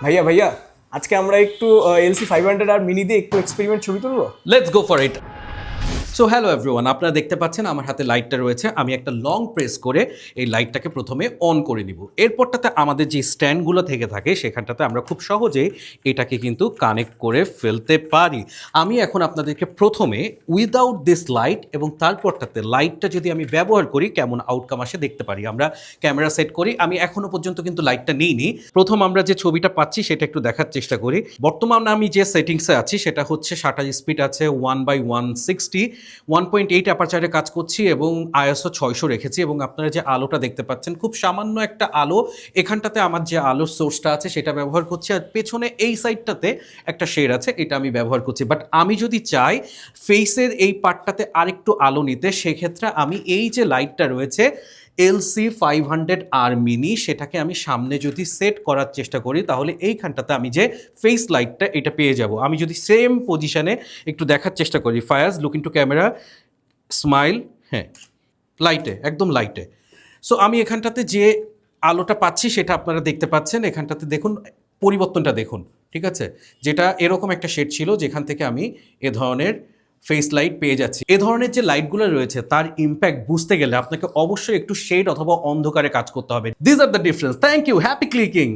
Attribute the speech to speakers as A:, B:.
A: ভাইয়া ভাইয়া, আজকে আমরা একটু এলসি 500 আর মিনি দিয়ে একটু এক্সপেরিমেন্ট ছবি তুলবো।
B: Let's go for it. So hello everyone, আপনারা দেখতে পাচ্ছেন আমার হাতে লাইটটা রয়েছে। আমি একটা লং প্রেস করে এই লাইটটাকে প্রথমে অন করে নিব। এরপরটাতে আমাদের যে স্ট্যান্ডগুলো থেকে থাকে সেখানটাতে আমরা খুব সহজেই এটাকে কিন্তু কানেক্ট করে ফেলতে পারি। আমি এখন আপনাদেরকে প্রথমে উইদাউট দিস লাইট এবং তারপরটাতে লাইটটা যদি আমি ব্যবহার করি কেমন আউটকাম আসে দেখতে পারি। আমরা ক্যামেরা সেট করি। আমি এখনো পর্যন্ত কিন্তু লাইটটা নিইনি। প্রথম আমরা যে ছবিটা পাচ্ছি সেটা একটু দেখার চেষ্টা করি। বর্তমানে আমি যে সেটিংসে আছি সেটা হচ্ছে শাটার স্পিড আছে 1/160, 1.8 অ্যাপারচারে কাজ করছি এবং আইএসও 600 রেখেছি। এবং আপনারা যে আলোটা দেখতে পাচ্ছেন খুব সামান্য একটা আলো, এখানটাতে আমার যে আলোর সোর্সটা আছে সেটা ব্যবহার করছি, আর পেছনে এই সাইডটাতে একটা শেড আছে, এটা আমি ব্যবহার করছি। বাট আমি যদি চাই ফেসের এই পার্টটাতে আরেকটু আলো নিতে, সেক্ষেত্রে আমি এই যে লাইটটা রয়েছে LC500R মিনি, সেটাকে আমি সামনে যদি সেট করার চেষ্টা করি তাহলে এইখানটাতে আমি যে ফেস লাইটটা এটা পেয়ে যাব। আমি যদি সেম পজিশনে একটু দেখার চেষ্টা করি, Fayaz look into camera, smile, হ্যাঁ লাইটে, একদম লাইটে। সো আমি এখানটাতে যে আলোটা পাচ্ছি সেটা আপনারা দেখতে পাচ্ছেন। এখানটাতে দেখুন পরিবর্তনটা দেখুন, ঠিক আছে? যেটা এরকম একটা শেড ছিল যেখান থেকে আমি এ ধরনের ফেস লাইট পেয়ে যাচ্ছি। এ ধরনের যে লাইটগুলো রয়েছে তার ইম্প্যাক্ট বুঝতে গেলে আপনাকে অবশ্যই একটু শেড অথবা অন্ধকারে কাজ করতে হবে। This are the difference. Thank you, happy clicking.